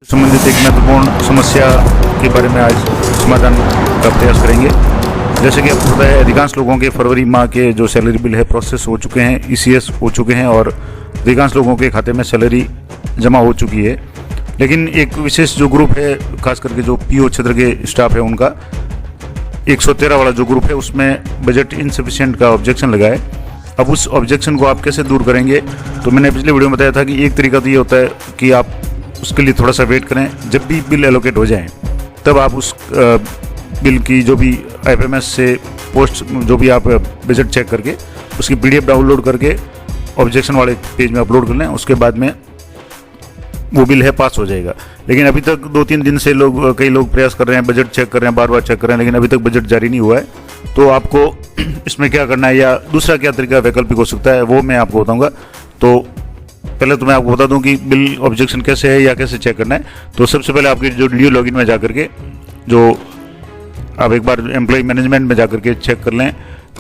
संबंधित एक महत्वपूर्ण समस्या के बारे में आज समाधान का प्रयास करेंगे। जैसे कि आपको पता है, अधिकांश लोगों के फरवरी माह के जो सैलरी बिल है प्रोसेस हो चुके हैं, ईसीएस हो चुके हैं और अधिकांश लोगों के खाते में सैलरी जमा हो चुकी है। लेकिन एक विशेष जो ग्रुप है, खास करके जो पीओ क्षेत्र के स्टाफ है, उनका 113 वाला जो ग्रुप है उसमें बजट इनसफिशिएंट का ऑब्जेक्शन लगा है। अब उस ऑब्जेक्शन को आप कैसे दूर करेंगे, तो मैंने पिछले वीडियो में बताया था कि एक तरीका तो ये होता है कि आप उसके लिए थोड़ा सा वेट करें। जब भी बिल एलोकेट हो जाए तब आप उस बिल की जो भी आईएफएमएस से पोस्ट जो भी आप बजट चेक करके उसकी पीडीएफ डाउनलोड करके ऑब्जेक्शन वाले पेज में अपलोड कर लें। उसके बाद में वो बिल है पास हो जाएगा। लेकिन अभी तक 2-3 दिन से कई लोग प्रयास कर रहे हैं, बजट चेक कर रहे हैं, बार बार चेक कर रहे हैं, लेकिन अभी तक बजट जारी नहीं हुआ है। तो आपको इसमें क्या करना है या दूसरा क्या तरीका वैकल्पिक हो सकता है, वो मैं आपको बताऊँगा। तो पहले तो मैं आपको बता दूं कि बिल ऑब्जेक्शन कैसे है या कैसे चेक करना है। तो सबसे पहले आपके जो वीडियो लॉगिन में जाकर के जो आप एक बार एम्प्लॉय मैनेजमेंट में जाकर के चेक कर लें।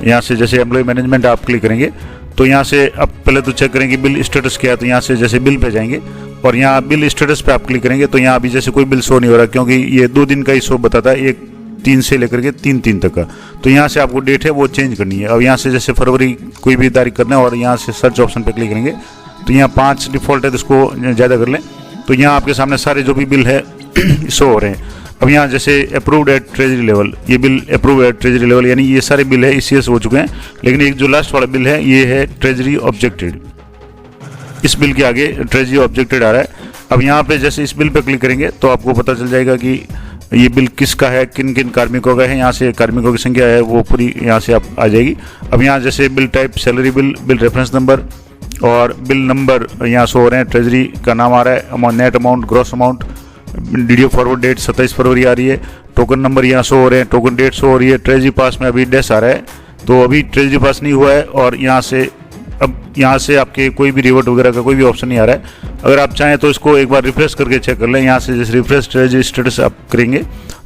यहाँ से जैसे एम्प्लॉय मैनेजमेंट आप क्लिक करेंगे तो यहाँ से आप पहले तो चेक करेंगे बिल स्टेटस क्या है। तो यहाँ से जैसे बिल पे जाएंगे और यहाँ बिल स्टेटस पे आप क्लिक करेंगे तो यहाँ अभी जैसे कोई बिल शो नहीं हो रहा, क्योंकि ये 2 दिन का ही शो बताता है, 1/3 से लेकर के 3/3 तक का। तो यहाँ से आपको डेट है वो चेंज करनी है। अब यहाँ से जैसे फरवरी कोई भी तारीख करना है और यहाँ से सर्च ऑप्शन पर क्लिक करेंगे तो यहाँ 5 डिफ़ॉल्ट है, तो इसको ज़्यादा कर लें। तो यहाँ आपके सामने सारे जो भी बिल है शो हो रहे हैं। अब यहाँ जैसे अप्रूव्ड एट ट्रेजरी लेवल, ये bill approve at treasury level, यानी ये सारे बिल है ईसीएस हो चुके हैं। लेकिन एक जो लास्ट वाला बिल है ये है ट्रेजरी ऑब्जेक्टेड। इस बिल के आगे ट्रेजरी ऑब्जेक्टेड आ रहा है। अब यहाँ पे जैसे इस बिल पे क्लिक करेंगे तो आपको पता चल जाएगा कि ये बिल किसका है, किन किन कार्मिकों का है। यहाँ से कार्मिकों की संख्या है वो पूरी यहाँ से आप आ जाएगी। अब यहाँ जैसे bill type salary bill, bill reference number और बिल नंबर यहाँ शो हो रहे हैं। ट्रेजरी का नाम आ रहा है, amount, net amount, gross amount, DDO forward date 27 फरवरी आ रही है, टोकन नंबर यहाँ शो हो रहे हैं, टोकन डेट शो हो रही है। ट्रेजरी पास में अभी डैश आ रहा है, तो अभी ट्रेजरी पास नहीं हुआ है। और यहाँ से आपके कोई भी रिवर्ट वगैरह का कोई भी ऑप्शन नहीं आ रहा है। अगर आप चाहें तो इसको एक बार रिफ्रेश करके चेक कर लें। यहाँ से जैसे रिफ्रेश ट्रेजरी स्टेटस आप करेंगे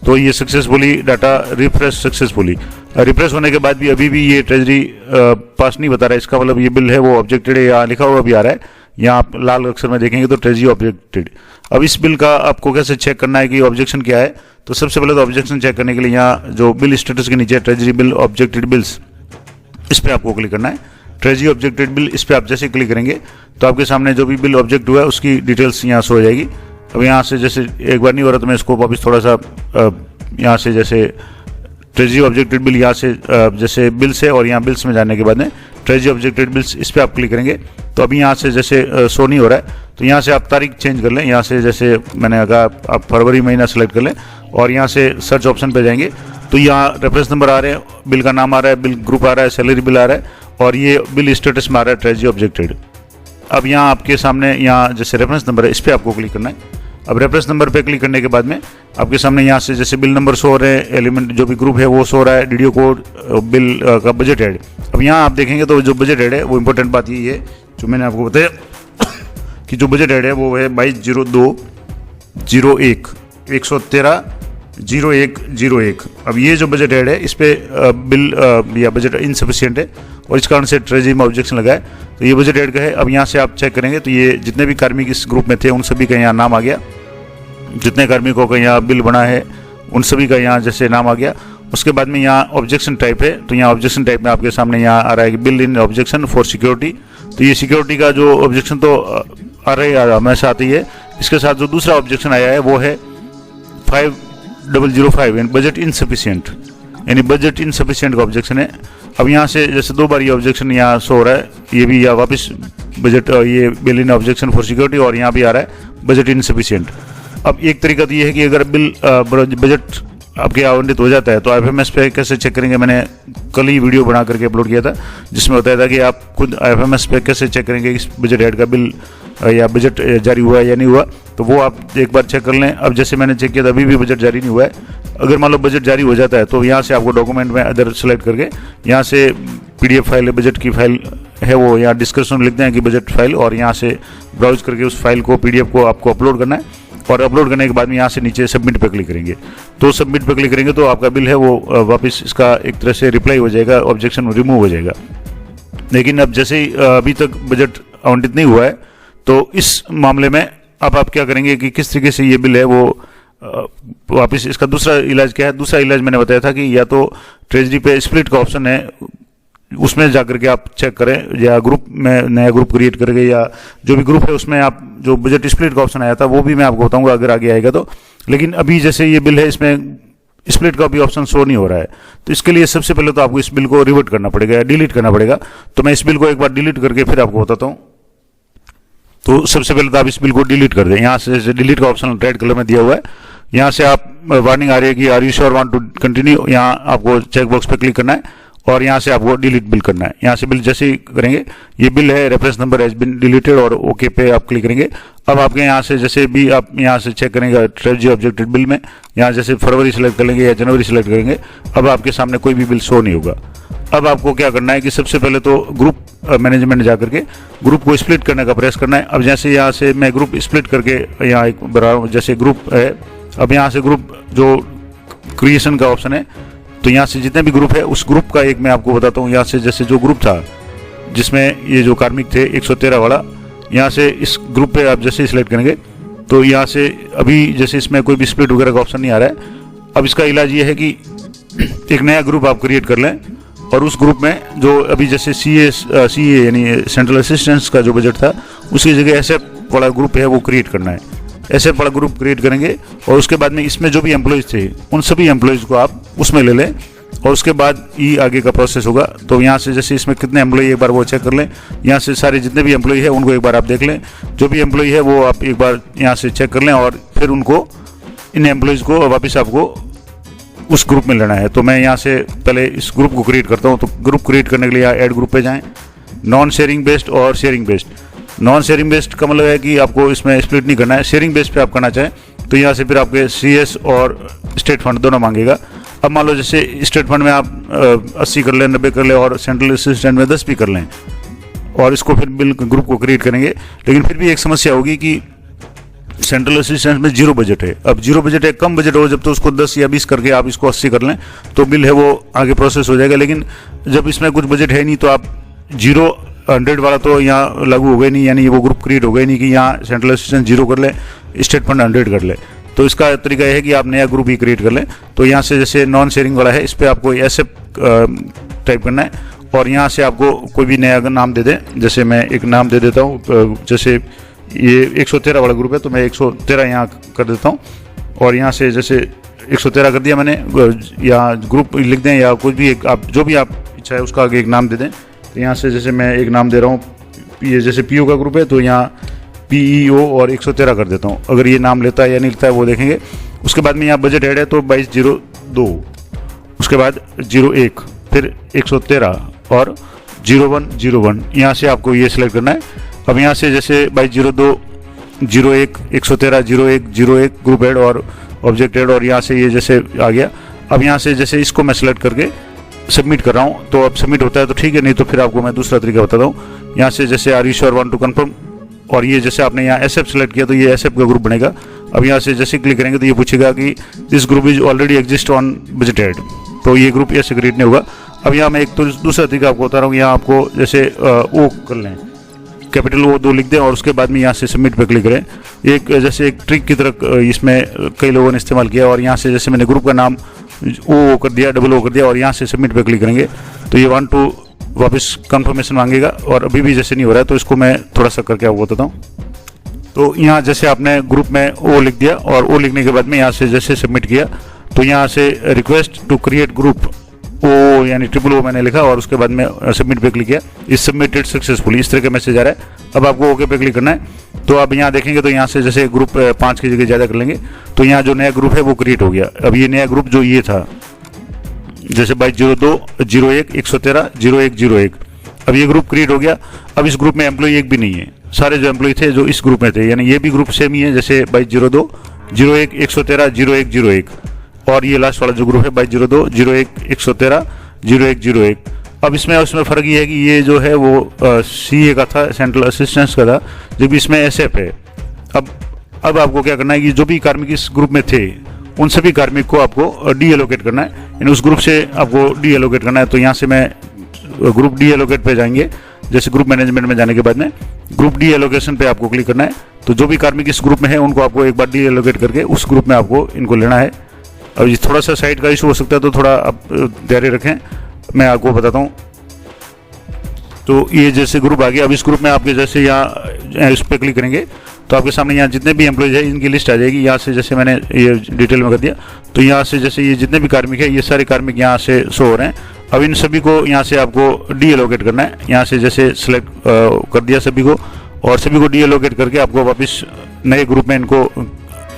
तो ये successfully data refresh successfully. Refresh होने के बाद भी अभी भी ये ट्रेजरी पास नहीं बता रहा है। इसका मतलब ये बिल है वो ऑब्जेक्टेड है, यहाँ लिखा हुआ भी आ रहा है। यहाँ आप लाल अक्षर में देखेंगे तो ट्रेजरी ऑब्जेक्टेड। अब इस बिल का आपको कैसे चेक करना है कि ऑब्जेक्शन क्या है, तो सबसे पहले तो ऑब्जेक्शन चेक करने के लिए यहाँ जो बिल स्टेटस के नीचे ट्रेजरी बिल ऑब्जेक्टेड बिल्स, इस पर आपको क्लिक करना है। ट्रेजरी ऑब्जेक्टेड बिल, इस पर आप जैसे क्लिक करेंगे तो आपके सामने जो भी बिल ऑब्जेक्ट हुआ है उसकी डिटेल्स यहाँ शो हो जाएगी। अब यहाँ से जैसे एक बार नहीं हो रहा तो मैं इसको वापस थोड़ा सा यहाँ से जैसे ट्रेजरी ऑब्जेक्टेड बिल, यहाँ से जैसे बिल्स है और यहाँ बिल्स में जाने के बाद में ट्रेजरी ऑब्जेक्टेड बिल्स, इस पर आप क्लिक करेंगे तो अभी यहाँ से जैसे शो नहीं हो रहा है। तो यहाँ से आप तारीख चेंज कर लें। यहाँ से जैसे मैंने कहा आप फरवरी महीना सेलेक्ट कर लें और यहाँ से सर्च ऑप्शन पे जाएंगे तो यहाँ रेफरेंस नंबर आ रहे हैं, बिल का नाम आ रहा है, बिल ग्रुप आ रहा है, सैलरी बिल आ रहा है और ये बिल स्टेटस में आ रहा है ट्रेजरी ऑब्जेक्टेड। अब यहाँ आपके सामने यहाँ जैसे रेफरेंस नंबर है, इस पर आपको क्लिक करना है। अब रेफरेंस नंबर पे क्लिक करने के बाद में आपके सामने यहाँ से जैसे बिल नंबर शो हो रहे हैं, एलिमेंट जो भी ग्रुप है वो शो हो रहा है, डीडीओ कोड, बिल का बजट हेड। अब यहाँ आप देखेंगे तो जो बजट हेड है वो इंपॉर्टेंट बात यही है जो मैंने आपको बताया कि जो बजट हेड है वो है 22/02/01 113/01/01। अब ये जो बजट हेड है इस पर बिल या बजट इनसफिशिएंट है और इस कारण से ट्रेजरी में ऑब्जेक्शन लगा है। तो ये बजट हेड का है। अब यहाँ से आप चेक करेंगे तो ये जितने भी कार्मिक इस ग्रुप में थे उन सभी का यहाँ नाम आ गया। जितने कार्मिकों का यहाँ बिल बना है उन सभी का यहाँ जैसे नाम आ गया। उसके बाद में यहाँ ऑब्जेक्शन टाइप है, तो यहाँ ऑब्जेक्शन टाइप में आपके सामने यहाँ आ रहा है कि bill in objection for security. तो ये सिक्योरिटी का जो ऑब्जेक्शन तो आ रहा है, हमेशा आती है। इसके साथ जो दूसरा ऑब्जेक्शन आया है वो है 5005 बजट इनसफिशिएंट, यानी बजट इनसफिशिएंट का ऑब्जेक्शन है। अब यहाँ से जैसे 2 बार ये ऑब्जेक्शन यहाँ शो हो रहा है, ये भी या वापस बजट ये bill in objection for security और यहाँ भी आ रहा है बजट इनसफिशिएंट। अब एक तरीका तो ये है कि अगर बिल बजट आपके आवंटित हो जाता है तो आईएफएमएस पे कैसे चेक करेंगे, मैंने कल ही वीडियो बना करके अपलोड किया था जिसमें बताया था कि आप खुद आईएफएमएस पे कैसे चेक करेंगे इस बजट हेड का बिल या बजट जारी हुआ है या नहीं हुआ। तो वो आप एक बार चेक कर लें। अब जैसे मैंने चेक किया था अभी भी बजट जारी नहीं हुआ है। अगर मान लो बजट जारी हो जाता है तो यहाँ से आपको डॉक्यूमेंट में अदर सेलेक्ट करके यहाँ से पीडीएफ फाइल है, बजट की फाइल है वो यहाँ डिस्क्रिप्शन में लिखते हैं कि बजट फाइल, और यहाँ से ब्राउज करके उस फाइल को पीडीएफ को आपको अपलोड करना है। और अपलोड करने के बाद में यहाँ से नीचे सबमिट पे क्लिक करेंगे। तो सबमिट पे क्लिक करेंगे तो आपका बिल है वो वापस इसका एक तरह से रिप्लाई हो जाएगा, ऑब्जेक्शन रिमूव हो जाएगा। लेकिन अब जैसे ही अभी तक बजट आवंटित नहीं हुआ है तो इस मामले में अब आप क्या करेंगे कि किस तरीके से ये बिल है वो वापस, इसका दूसरा इलाज क्या है? दूसरा इलाज मैंने बताया था कि या तो ट्रेजरी पे स्प्लिट का ऑप्शन है, उसमें जाकर के आप चेक करें, या ग्रुप में नया ग्रुप क्रिएट करके, या जो भी ग्रुप है उसमें आप जो बजट स्प्लिट का ऑप्शन आया था वो भी मैं आपको बताऊंगा अगर आगे आएगा तो। लेकिन अभी जैसे ये बिल है इसमें स्प्लिट का भी ऑप्शन शो नहीं हो रहा है, तो इसके लिए सबसे पहले तो आपको इस बिल को रिवर्ट करना पड़ेगा या डिलीट करना पड़ेगा। तो मैं इस बिल को एक बार डिलीट करके फिर आपको बताता हूँ। तो सबसे पहले तो आप इस बिल को डिलीट कर दें। यहाँ से डिलीट का ऑप्शन रेड कलर में दिया हुआ है, यहाँ से आप वार्निंग आ रही है कि are you sure want to continue, यहाँ आपको चेक बॉक्स पे क्लिक करना है और यहाँ से आपको डिलीट बिल करना है। यहाँ से बिल जैसे ही करेंगे, ये बिल है reference number has been deleted और ओके पे आप क्लिक करेंगे। अब आपके यहाँ से जैसे भी आप यहाँ से चेक करेंगे ट्रेजरी ऑब्जेक्टेड बिल में, यहाँ जैसे फरवरी सेलेक्ट कर लेंगे या जनवरी सेलेक्ट करेंगे, अब आपके सामने कोई भी बिल शो नहीं होगा। अब आपको क्या करना है कि सबसे पहले तो ग्रुप मैनेजमेंट में जाकर के ग्रुप को स्प्लिट करने का प्रयास करना है। अब जैसे यहाँ से मैं ग्रुप स्प्लिट करके यहाँ एक बराबर जैसे ग्रुप है, अब यहाँ से ग्रुप जो क्रिएशन का ऑप्शन है, तो यहाँ से जितने भी ग्रुप है उस ग्रुप का एक मैं आपको बताता हूँ। यहाँ से जैसे जो ग्रुप था जिसमें ये जो कार्मिक थे 113 वाला, यहाँ से इस ग्रुप पे आप जैसे सिलेक्ट करेंगे तो यहाँ से अभी जैसे इसमें कोई भी स्प्लिट वगैरह का ऑप्शन नहीं आ रहा है। अब इसका इलाज ये है कि एक नया ग्रुप आप क्रिएट कर लें और उस ग्रुप में जो अभी जैसे CA यानी सेंट्रल असिस्टेंस का जो बजट था उसकी जगह ऐसे बड़ा ग्रुप है वो क्रिएट करना है। ऐसे बड़ा ग्रुप क्रिएट करेंगे और उसके बाद में इसमें जो भी एम्प्लॉयज़ थे उन सभी एम्प्लॉयज़ को आप उसमें ले लें और उसके बाद ही आगे का प्रोसेस होगा। तो यहाँ से जैसे इसमें कितने एम्प्लॉय एक बार वो चेक कर लें, यहाँ से सारे जितने भी एम्प्लॉय है उनको एक बार आप देख लें, जो भी एम्प्लॉय है वो आप एक बार यहाँ से चेक कर लें और फिर उनको इन एम्प्लॉयज़ को वापस आपको उस ग्रुप में लेना है। तो मैं यहाँ से पहले इस ग्रुप को क्रिएट करता हूँ। तो ग्रुप क्रिएट करने के लिए यहाँ ऐड ग्रुप पे जाएँ, नॉन शेयरिंग बेस्ड और sharing based. Non sharing based का मतलब है कि आपको इसमें स्प्लिट नहीं करना है। शेयरिंग बेस्ड पे आप करना चाहें तो यहाँ से फिर आपके CS और स्टेट फंड दोनों मांगेगा। अब मान लो जैसे स्टेट फंड में आप 80 कर लें, 90 कर लें और सेंट्रल असिस्टेंट में 10 भी कर लें और इसको फिर बिल ग्रुप को क्रिएट करेंगे। लेकिन फिर भी एक समस्या होगी कि सेंट्रल असिस्टेंस में 0 बजट है। अब 0 बजट है, कम बजट हो जब तो उसको 10 या 20 करके आप इसको 80 कर लें तो बिल है वो आगे प्रोसेस हो जाएगा। लेकिन जब इसमें कुछ बजट है नहीं तो आप 0-100 वाला तो यहाँ लागू हो गए नहीं, यानी वो ग्रुप क्रिएट हो गए नहीं कि यहाँ सेंट्रल असिस्टेंस 0 कर ले, स्टेट फंड 100 कर ले। तो इसका तरीका यह है कि आप नया ग्रुप ही क्रिएट कर लें। तो यहाँ से जैसे नॉन शेयरिंग वाला है इस पर आपको ऐसे टाइप करना है और यहाँ से आपको कोई भी नया नाम दे दें। जैसे मैं एक नाम दे देता हूँ, जैसे ये 113 वाला ग्रुप है तो मैं 113 यहाँ कर देता हूँ और यहाँ से जैसे 113 कर दिया मैंने, या ग्रुप लिख दें या कुछ भी एक आप जो भी आप इच्छा है उसका आगे एक नाम दे दें। तो यहाँ से जैसे मैं एक नाम दे रहा हूँ, ये जैसे PO का ग्रुप है तो यहाँ PEO और 113 कर देता हूँ। अगर ये नाम लेता है या नहीं लेता है वो देखेंगे। उसके बाद में यहाँ बजट ऐड है तो 2202, उसके बाद 01, फिर 113 और 0101, यहाँ से आपको ये सिलेक्ट करना है। अब यहाँ से जैसे 2202, 01, 113, 01 ग्रुप ऐड और ऑब्जेक्ट ऐड और यहाँ से ये जैसे आ गया। अब यहाँ से जैसे इसको मैं सेलेक्ट करके सबमिट कर रहा हूँ, तो अब सबमिट होता है तो ठीक है, नहीं तो फिर आपको मैं दूसरा तरीका बताता हूँ। यहाँ से जैसे are you sure want to confirm और ये जैसे आपने यहाँ SF सेलेक्ट किया तो ये SF का ग्रुप बनेगा। अब यहाँ से जैसे क्लिक करेंगे तो ये पूछेगा कि this group is already exist on budget add, तो ये ग्रुप ऐसे क्रिएट नहीं होगा। अब यहाँ मैं एक तो दूसरा तरीका आपको बता रहा हूँ। यहाँ आपको जैसे O कर लें, कैपिटल O2 लिख दें और उसके बाद में यहाँ से सबमिट पे क्लिक करें। एक जैसे एक ट्रिक की तरह इसमें कई लोगों ने इस्तेमाल किया और यहाँ से जैसे मैंने ग्रुप का नाम O कर दिया, O कर दिया और यहाँ से सबमिट पे क्लिक करेंगे तो ये 1 2 वापस कंफर्मेशन मांगेगा और अभी भी जैसे नहीं हो रहा है तो इसको मैं थोड़ा सा करके आपको बताता हूँ। तो यहाँ जैसे आपने ग्रुप में O लिख दिया और O लिखने के बाद में यहाँ से जैसे सबमिट किया तो यहाँ से request to create group O यानी O मैंने लिखा और उसके बाद में सबमिट पे क्लिक किया, इस सबमिटेड सक्सेसफुली, इस तरह का मैसेज आ रहा है। अब आपको ओके पे क्लिक करना है। तो अब यहाँ देखेंगे तो यहाँ से जैसे ग्रुप 5 की जगह ज़्यादा कर लेंगे तो यहाँ जो नया ग्रुप है वो क्रिएट हो गया। अब ये नया ग्रुप जो ये था जैसे 2202, 01, 113, 01, 01, अब ये ग्रुप क्रिएट हो गया। अब इस ग्रुप में एम्प्लॉय एक भी नहीं है, सारे जो एम्प्लॉय थे जो इस ग्रुप में थे, यानी ये भी ग्रुप सेम ही है जैसे 2202, 01, 113, 01, 01 और ये लास्ट वाला जो ग्रुप है 2202, 01, 113, 01, 01। अब इसमें फ़र्क ये है कि ये जो है वो CA का था, सेंट्रल असिस्टेंस का था, जबकि इसमें SF है। अब आपको क्या करना है कि जो भी कार्मिक इस ग्रुप में थे उन सभी कार्मिक को आपको डीएलोकेट करना है, यानी उस ग्रुप से आपको डीएलोकेट करना है। तो यहाँ से मैं ग्रुप डीएलोकेट पे जाएंगे, जैसे ग्रुप मैनेजमेंट में जाने के बाद में ग्रुप डी एलोकेशन पे आपको क्लिक करना है। तो जो भी कार्मिक इस ग्रुप में है उनको आपको एक बार डी एलोकेट करके उस ग्रुप में आपको इनको लेना है। अब ये थोड़ा सा साइट का इशू हो सकता है, तो थोड़ा आप धैर्य रखें, मैं आपको बताता हूँ। तो ये जैसे ग्रुप आ गया, अब इस ग्रुप में आपके जैसे यहाँ इस पर क्लिक करेंगे तो आपके सामने यहाँ जितने भी एम्प्लॉयज है इनकी लिस्ट आ जाएगी। यहाँ से जैसे मैंने ये डिटेल में कर दिया, तो यहाँ से जैसे ये जितने भी कार्मिक है ये सारे कार्मिक यहाँ से शो हो रहे हैं। अब इन सभी को यहाँ से आपको डी एलोकेट करना है। यहाँ से जैसे सिलेक्ट कर दिया सभी को, और सभी को डी एलोकेट करके आपको वापस नए ग्रुप में इनको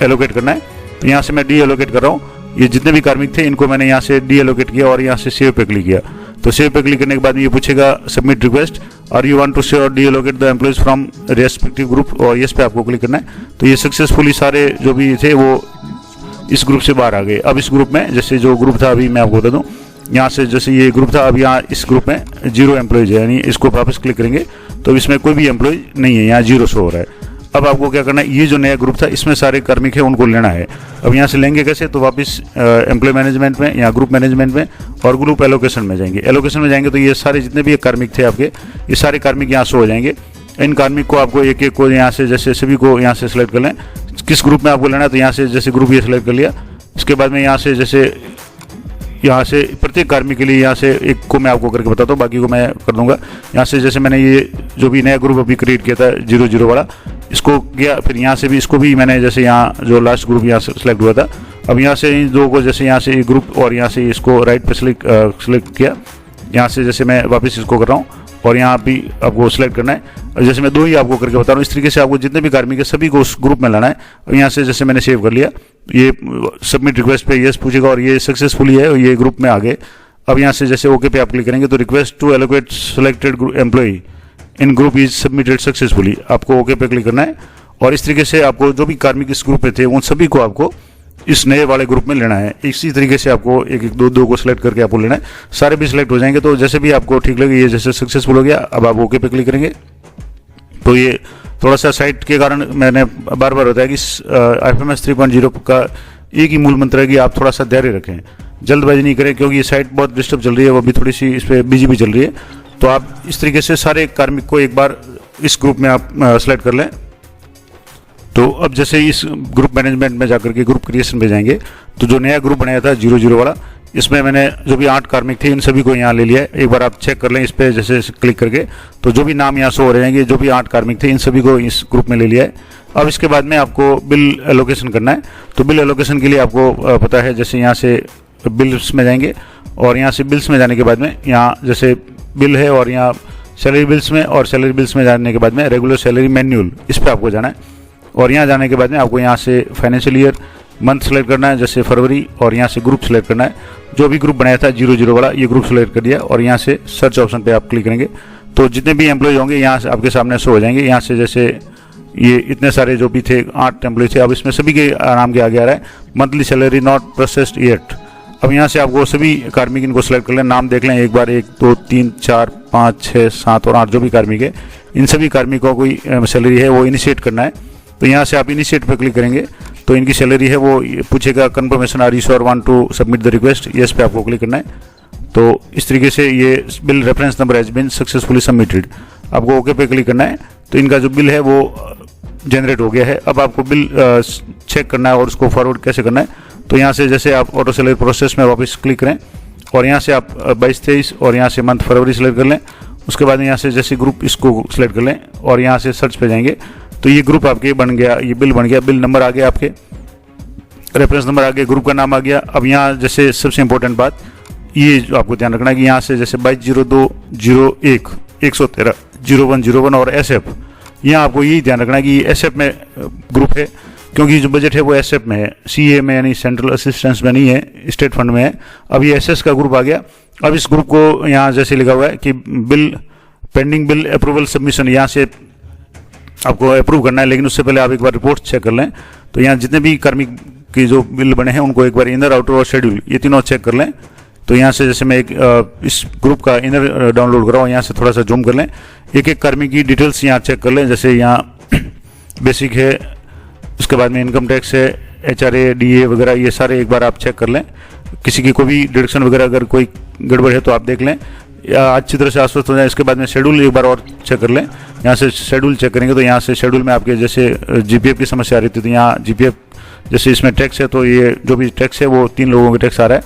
एलोकेट करना है। तो यहाँ से मैं डी एलोकेट कर रहा हूँ। ये जितने भी कार्मिक थे इनको मैंने यहाँ से डी एलोकेट किया और यहाँ से सेव पे क्लिक किया। तो सेव पे क्लिक करने के बाद ये पूछेगा सबमिट रिक्वेस्ट, और you want to save deallocate the employees from respective group, और यस पे आपको क्लिक करना है। तो ये सक्सेसफुली सारे जो भी थे वो इस ग्रुप से बाहर आ गए। अब इस ग्रुप में जैसे जो ग्रुप था, अभी मैं आपको बता दूं, यहाँ से जैसे ये ग्रुप था, अब यहाँ इस ग्रुप में 0 एम्प्लॉयज है, यानी इसको वापस क्लिक करेंगे तो इसमें कोई भी एम्प्लॉय नहीं है, यहाँ 0 शो हो रहा है। अब आपको क्या करना है, ये जो नया ग्रुप था इसमें सारे कार्मिक है उनको लेना है। अब यहाँ से लेंगे कैसे, तो वापस एम्प्लॉय मैनेजमेंट में या ग्रुप मैनेजमेंट में और ग्रुप एलोकेशन में जाएंगे। एलोकेशन में जाएंगे तो ये सारे जितने भी कार्मिक थे आपके, ये सारे कार्मिक यहाँ शो हो जाएंगे। इन कार्मिक को आपको एक एक को यहाँ से जैसे सभी को यहाँ से सिलेक्ट कर लें, किस ग्रुप में आपको लेना है। तो यहाँ से जैसे ग्रुप ये सिलेक्ट कर लिया, इसके बाद में यहाँ से जैसे यहाँ से प्रत्येक कार्मिक के लिए यहाँ से एक को मैं आपको करके बताता हूँ, बाकी को मैं कर दूंगा। यहाँ से जैसे मैंने ये जो भी नया ग्रुप अभी क्रिएट किया था 0-0 वाला, इसको किया, फिर यहाँ से भी इसको भी मैंने जैसे यहाँ जो लास्ट ग्रुप यहाँ से सिलेक्ट हुआ था, अब यहाँ से इन दो को जैसे यहाँ से ग्रुप और यहाँ से इसको राइट पे सिलेक्ट किया। यहाँ से जैसे मैं वापस इसको कर रहा हूँ और यहाँ भी आपको सिलेक्ट करना है। जैसे मैं 2 ही आपको करके बता रहा हूँ, इस तरीके से आपको जितने भी कार्मिक है सभी को उस ग्रुप में लाना है। और यहाँ से जैसे मैंने सेव कर लिया, ये सबमिट रिक्वेस्ट पे यस पूछेगा और ये सक्सेसफुली है, ये ग्रुप में आ गए। अब यहाँ से जैसे ओके पे आप क्लिक करेंगे तो request to allocate selected employee in group is submitted successfully, आपको ओके पे क्लिक करना है। और इस तरीके से आपको जो भी कार्मिक इस ग्रुप में थे उन सभी को आपको इस नए वाले ग्रुप में लेना है। इसी तरीके से आपको एक एक दो को सिलेक्ट करके आपको लेना है, सारे भी सिलेक्ट हो जाएंगे। तो जैसे भी आपको ठीक लगे, ये जैसे सक्सेसफुल हो गया, अब आप ओके पे क्लिक करेंगे। तो ये थोड़ा सा साइट के कारण मैंने बार बार बताया कि IFMS 3.0 का एक ही मूल मंत्र है कि आप थोड़ा सा धैर्य रखें, जल्दबाजी नहीं करें, क्योंकि ये साइट बहुत डिस्टर्ब चल रही है, वो भी थोड़ी सी इस पर बिजी भी चल रही है। तो आप इस तरीके से सारे कार्मिक को एक बार इस ग्रुप में आप सेलेक्ट कर लें। तो अब जैसे इस ग्रुप मैनेजमेंट में जाकर के ग्रुप क्रिएशन पे जाएंगे, तो जो नया ग्रुप बनाया था 0-0 वाला, इसमें मैंने जो भी 8 कार्मिक थे इन सभी को यहाँ ले लिया है। एक बार आप चेक कर लें इस पर जैसे क्लिक करके, तो जो भी नाम यहाँ शो हो रहेंगे, जो भी 8 कार्मिक थे इन सभी को इस ग्रुप में ले लिया है। अब इसके बाद में आपको बिल एलोकेशन करना है। तो बिल एलोकेशन के लिए आपको पता है, जैसे यहाँ से बिल्स में जाएंगे और यहाँ से बिल्स में जाने के बाद में यहाँ जैसे बिल है और यहाँ सैलरी बिल्स में, और सैलरी बिल्स में जाने के बाद में रेगुलर सैलरी मैन्यूअल, इस पर आपको जाना है। और यहाँ जाने के बाद में आपको यहाँ से फाइनेंशियल ईयर मंथ सेलेक्ट करना है, जैसे फरवरी, और यहाँ से ग्रुप सेलेक्ट करना है। जो भी ग्रुप बनाया था 0-0 वाला, ये ग्रुप सेलेक्ट कर दिया और यहाँ से सर्च ऑप्शन पे आप क्लिक करेंगे तो जितने भी एम्प्लॉय होंगे यहाँ से आपके सामने शो हो जाएंगे। यहाँ से जैसे ये इतने सारे जो भी थे 8 एम्प्लॉय थे, अब इसमें सभी के नाम के आगे आ रहा है monthly salary not processed yet. अब यहाँ से आपको सभी कार्मिक इनको सेलेक्ट कर लें, नाम देख लें एक बार, 1 2 3 4 5 6 7 और 8 जो भी कार्मिक है, इन सभी कार्मिकों की सैलरी है वो इनिशिएट करना है। तो यहाँ से आप इनिशिएट पे क्लिक करेंगे तो इनकी सैलरी है वो पूछेगा confirmation are you sure want to submit the request, yes पे आपको क्लिक करना है। तो इस तरीके से ये bill reference number has been successfully submitted, आपको ओके पे क्लिक करना है। तो इनका जो बिल है वो जनरेट हो गया है। अब आपको बिल चेक करना है और उसको फॉरवर्ड कैसे करना है। तो यहाँ से जैसे आप ऑटो सैलरी प्रोसेस में वापस क्लिक करें और यहाँ से आप 22-23 और यहाँ से मंथ फरवरी सेलेक्ट कर लें। उसके बाद यहाँ से जैसे ग्रुप इसको सेलेक्ट कर लें और यहाँ से सर्च पे जाएंगे तो ये ग्रुप आपके बन गया, ये बिल बन गया, बिल नंबर आ गया, आपके रेफरेंस नंबर आ गया, ग्रुप का नाम आ गया। अब यहाँ जैसे सबसे इंपॉर्टेंट बात ये जो आपको ध्यान रखना है कि यहाँ से जैसे 220201 113 0101 और SF, यहाँ आपको यही ध्यान रखना है कि SF में ग्रुप है, क्योंकि जो बजट है वो SF में है, CA में यानी सेंट्रल असिस्टेंस में नहीं है, स्टेट फंड में है। अब ये SS का ग्रुप आ गया। अब इस ग्रुप को यहाँ जैसे लिखा हुआ है कि bill pending bill approval submission, यहाँ से आपको अप्रूव करना है, लेकिन उससे पहले आप एक बार रिपोर्ट चेक कर लें। तो यहाँ जितने भी कार्मिक के जो बिल बने हैं उनको एक बार इनर, आउटर और शेड्यूल, ये तीनों चेक कर लें। तो यहाँ से जैसे मैं एक इस ग्रुप का इनर डाउनलोड कर रहा हूँ, यहाँ से थोड़ा सा जूम कर लें, एक एक कार्मिक की डिटेल्स यहाँ चेक कर लें। जैसे यहाँ बेसिक है, उसके बाद में इनकम टैक्स है, HRA DA वगैरह, ये सारे एक बार आप चेक कर लें। किसी की कोई भी डिडक्शन वगैरह अगर कोई गड़बड़ है तो आप देख लें। या अच्छी तरह से आश्वस्त हो जाए। इसके बाद में शेड्यूल एक बार और चेक कर लें। यहाँ से शेड्यूल चेक करेंगे तो यहाँ से शेड्यूल में आपके जैसे जीपीएफ की समस्या आ रही थी, तो यहाँ जीपीएफ जैसे इसमें टैक्स है, तो ये जो भी टैक्स है वो 3 लोगों के टैक्स आ रहा है,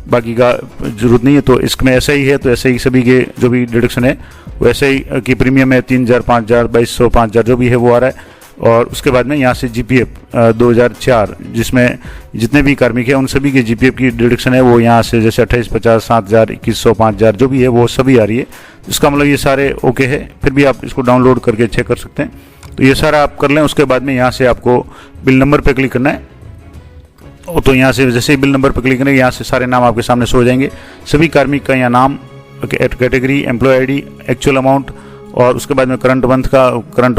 बाकी का जरूरत नहीं है। तो इसमें ऐसा ही है, तो ऐसे ही सभी के जो भी डिडक्शन है वैसे ही की प्रीमियम है 3000, 5000, 2200, 5000 जो भी है वो आ रहा है। और उसके बाद में यहाँ से जीपीएफ 2004 जिसमें जितने भी कार्मिक हैं उन सभी के जीपीएफ की डिडक्शन है वो यहाँ से जैसे 28, 50, 7000, 2100, 5000 जो भी है वो सभी आ रही है। इसका मतलब ये सारे ओके है। फिर भी आप इसको डाउनलोड करके चेक कर सकते हैं। तो ये सारा आप कर लें। उसके बाद में यहाँ से आपको बिल नंबर पे क्लिक करना है। तो यहाँ से जैसे ही बिल नंबर पर क्लिक करेंगे यहाँ से सारे नाम आपके सामने शो हो जाएंगे। सभी कार्मिक का यहाँ नाम, category, employee ID, actual amount और उसके बाद में करंट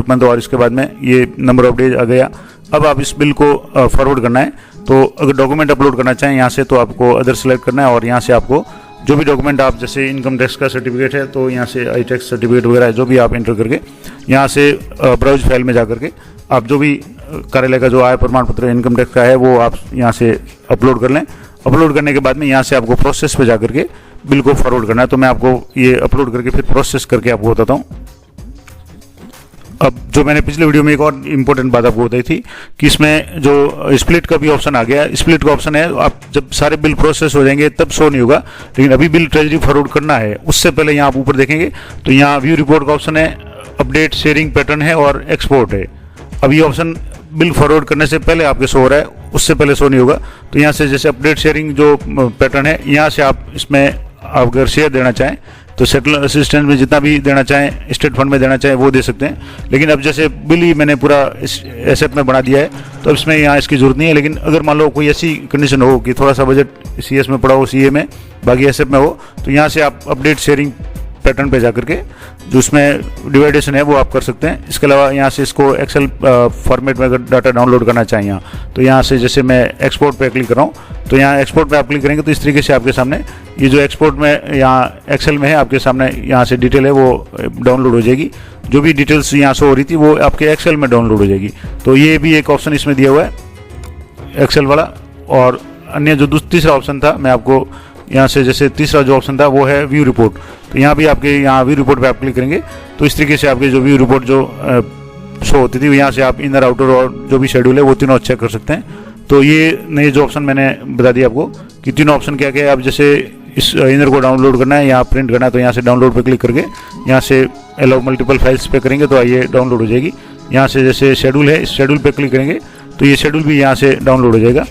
मंथ और इसके बाद में ये नंबर ऑफ डेज आ गया। अब आप इस बिल को फॉरवर्ड करना है। तो अगर डॉक्यूमेंट अपलोड करना चाहें यहाँ से तो आपको अदर सेलेक्ट करना है और यहाँ से आपको जो भी डॉक्यूमेंट आप जैसे इनकम टैक्स का सर्टिफिकेट है तो यहाँ से आई टैक्स सर्टिफिकेट वगैरह जो भी आप एंटर करके यहाँ से ब्राउज फाइल में जा करके आप जो भी कार्यालय का जो आय प्रमाण पत्र इनकम टैक्स का है वो आप यहाँ से अपलोड कर लें। अपलोड करने के बाद में यहाँ से आपको प्रोसेस पे जा करके बिल को फॉरवर्ड करना है। तो मैं आपको ये अपलोड करके फिर प्रोसेस करके आपको बताता हूँ। अब जो मैंने पिछले वीडियो में एक और इम्पोर्टेंट बात आपको बताई थी कि इसमें जो स्प्लिट का भी ऑप्शन आ गया। स्प्लिट का ऑप्शन है, आप जब सारे बिल प्रोसेस हो जाएंगे तब शो नहीं होगा, लेकिन अभी बिल ट्रेजरी फॉरवर्ड करना है उससे पहले यहाँ आप ऊपर देखेंगे तो यहाँ व्यू रिपोर्ट का ऑप्शन है, अपडेट शेयरिंग पैटर्न है और एक्सपोर्ट है। अब ये ऑप्शन बिल फॉरवर्ड करने से पहले आपके शो हो रहा है, उससे पहले शो नहीं होगा। तो यहाँ से जैसे अपडेट शेयरिंग जो पैटर्न है यहाँ से आप इसमें अगर शेयर देना चाहें तो सेटल असिस्टेंट में जितना भी देना चाहें, स्टेट फंड में देना चाहें वो दे सकते हैं। लेकिन अब जैसे बिल ही मैंने पूरा एसेट में बना दिया है तो अब इसमें यहाँ इसकी जरूरत नहीं है। लेकिन अगर मान लो कोई ऐसी कंडीशन हो कि थोड़ा सा बजट सीएस में पड़ा हो, सीए में, बाकी एसेट में हो, तो यहाँ से आप अपडेट शेयरिंग पैटर्न पे जा करके जो उसमें डिवाइडेशन है वो आप कर सकते हैं। इसके अलावा यहाँ से इसको एक्सेल फॉर्मेट में अगर डाटा डाउनलोड करना चाहिए यहाँ तो यहाँ से जैसे मैं एक्सपोर्ट पे क्लिक कर रहा हूँ तो यहाँ एक्सपोर्ट पे आप क्लिक करेंगे तो इस तरीके से आपके सामने ये जो एक्सपोर्ट में यहाँ एक्सेल में है आपके सामने यहाँ से डिटेल है वो डाउनलोड हो जाएगी। जो भी डिटेल्स यहाँ से हो रही थी वो आपके एक्सेल में डाउनलोड हो जाएगी। तो ये भी एक ऑप्शन इसमें दिया हुआ है एक्सेल वाला। और अन्य जो तीसरा ऑप्शन था मैं आपको यहाँ से जैसे तीसरा जो ऑप्शन था वो है व्यू रिपोर्ट। तो यहाँ भी आपके यहाँ व्यू रिपोर्ट पे आप क्लिक करेंगे तो इस तरीके से आपके जो व्यू रिपोर्ट जो शो होती थी यहाँ से आप इनर आउटर और जो भी शेड्यूल है वो तीनों चेक कर सकते हैं। तो ये नए जो ऑप्शन मैंने बता दिया आपको कि तीनों ऑप्शन क्या क्या है। आप जैसे इस इनर को डाउनलोड करना है या प्रिंट करना है तो यहाँ से डाउनलोड पे क्लिक करके यहाँ से अलाउ मल्टीपल फाइल्स पे करेंगे तो ये डाउनलोड हो जाएगी। यहाँ से जैसे शेड्यूल है इस शेड्यूल पे क्लिक करेंगे तो ये शेड्यूल भी यहाँ से डाउनलोड हो जाएगा।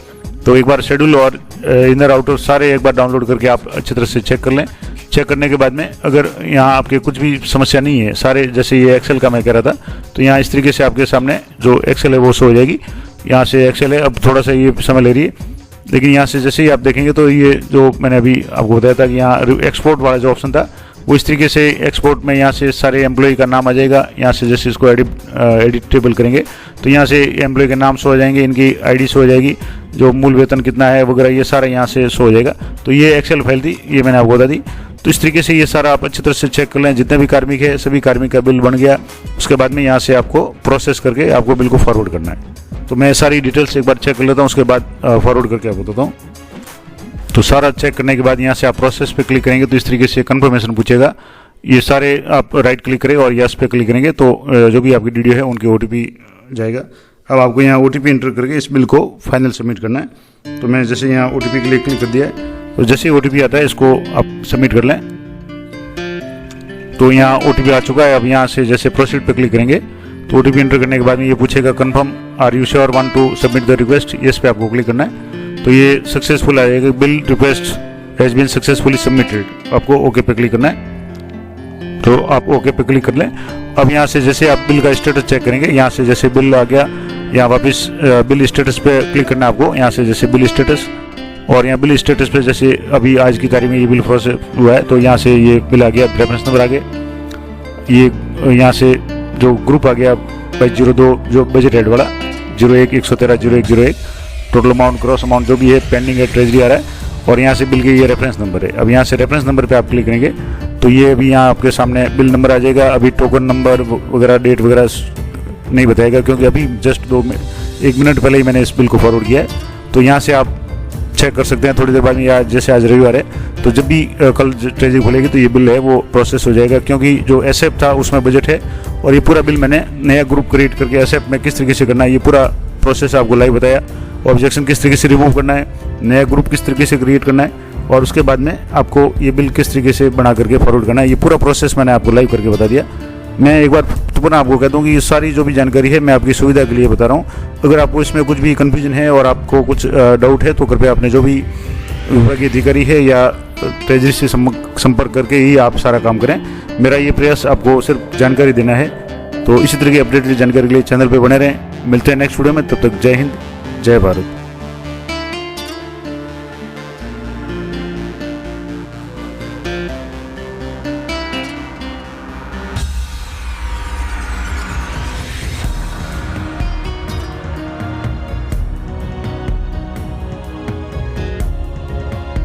तो एक बार शेड्यूल और इनर आउटर सारे एक बार डाउनलोड करके आप अच्छी तरह से चेक कर लें। चेक करने के बाद में अगर यहाँ आपके कुछ भी समस्या नहीं है, सारे जैसे ये एक्सेल का मैं कह रहा था तो यहाँ इस तरीके से आपके सामने जो एक्सेल है वो शो हो जाएगी। यहाँ से एक्सेल है, अब थोड़ा सा ये समय ले रही है लेकिन यहाँ से जैसे ही आप देखेंगे तो ये जो मैंने अभी आपको बताया था कि यहाँ एक्सपोर्ट वाला जो ऑप्शन था वो इस तरीके से एक्सपोर्ट में यहाँ से सारे एम्प्लॉय का नाम आ जाएगा। यहाँ से जैसे इसको एडिटेबल करेंगे तो यहाँ से एम्प्लॉय के नाम शो हो जाएंगे, इनकी आईडी शो हो जाएगी, जो मूल वेतन कितना है वगैरह ये सारा यहाँ से शो हो जाएगा। तो ये एक्सेल फाइल थी, ये मैंने आपको बता दी। तो इस तरीके से ये सारा आप अच्छी तरह से चेक कर लें। जितने भी कार्मिक है सभी कार्मिक का बिल बन गया। उसके बाद में यहाँ से आपको प्रोसेस करके आपको बिल को फॉरवर्ड करना है। तो मैं सारी डिटेल्स एक बार चेक कर लेता हूँ, उसके बाद फॉरवर्ड करके आपको बताता हूँ। तो सारा चेक करने के बाद यहाँ से आप प्रोसेस पे क्लिक करेंगे तो इस तरीके से कंफर्मेशन पूछेगा। ये सारे आप राइट क्लिक करें और यस पे क्लिक करेंगे तो जो भी आपकी डीडी है उनकी ओटीपी जाएगा। अब आपको यहाँ ओटीपी एंटर करके इस बिल को फाइनल सबमिट करना है। तो मैं जैसे यहाँ ओटीपी के लिए क्लिक कर दिया है तो जैसे ही ओटीपी आता है इसको आप सबमिट कर लें। तो यहाँ ओटीपी आ चुका है। अब यहाँ से जैसे प्रोसीड पे क्लिक करेंगे तो ओटीपी एंटर करने के बाद में ये पूछेगा confirm are you sure want to submit the request, yes पे आपको क्लिक करना है। तो ये सक्सेसफुल आ जाएगा, bill request has been successfully submitted, आपको ओके पे क्लिक करना है। तो आप ओके पे क्लिक कर लें। अब यहाँ से जैसे आप बिल का स्टेटस चेक करेंगे, यहाँ से जैसे बिल आ गया यहाँ वापस बिल स्टेटस पे क्लिक करना है आपको। यहाँ से जैसे बिल स्टेटस और यहाँ बिल स्टेटस पे जैसे अभी आज की तारीख में ये बिल प्रोसेस हुआ है तो यहाँ से ये बिल आ गया, रेफरेंस नंबर आ गया, ये यहाँ से जो ग्रुप आ गया 2202 जो बजट हेड वाला 01-113-0101, टोटल अमाउंट क्रॉस अमाउंट जो भी है पेंडिंग है ट्रेजरी आ रहा है और यहाँ से बिल के ये रेफरेंस नंबर है। अब यहाँ से रेफरेंस नंबर पे आप क्लिक करेंगे तो ये अभी यहाँ आपके सामने बिल नंबर आ जाएगा। अभी टोकन नंबर वगैरह डेट वगैरह नहीं बताएगा क्योंकि अभी जस्ट 1 मिनट पहले ही मैंने इस बिल को फॉरवर्ड किया है। तो यहाँ से आप चेक कर सकते हैं थोड़ी देर बाद में, या जैसे आज रविवार है तो जब भी कल ट्रेजरी खुलेगी तो ये बिल है वो प्रोसेस हो जाएगा, क्योंकि जो एसेप था उसमें बजट है और ये पूरा बिल मैंने नया ग्रुप क्रिएट करके एसेप में किस तरीके से करना है ये पूरा प्रोसेस आपको लाइव बताया। ऑब्जेक्शन किस तरीके से रिमूव करना है, नया ग्रुप किस तरीके से क्रिएट करना है और उसके बाद में आपको ये बिल किस तरीके से बना करके फॉरवर्ड करना है, ये पूरा प्रोसेस मैंने आपको लाइव करके बता दिया। मैं एक बार पुनः आपको कह दूं कि ये सारी जो भी जानकारी है मैं आपकी सुविधा के लिए बता रहा हूँ। अगर आपको इसमें कुछ भी कन्फ्यूजन है और आपको कुछ डाउट है तो कृपया अपने जो भी विभागीय अधिकारी है या ट्रेजरी से संपर्क करके ही आप सारा काम करें। मेरा ये प्रयास आपको सिर्फ जानकारी देना है। तो इसी तरह की अपडेटेड जानकारी के लिए चैनल पर बने रहें। मिलते हैं नेक्स्ट वीडियो में, तब तक जय हिंद, जय भारत।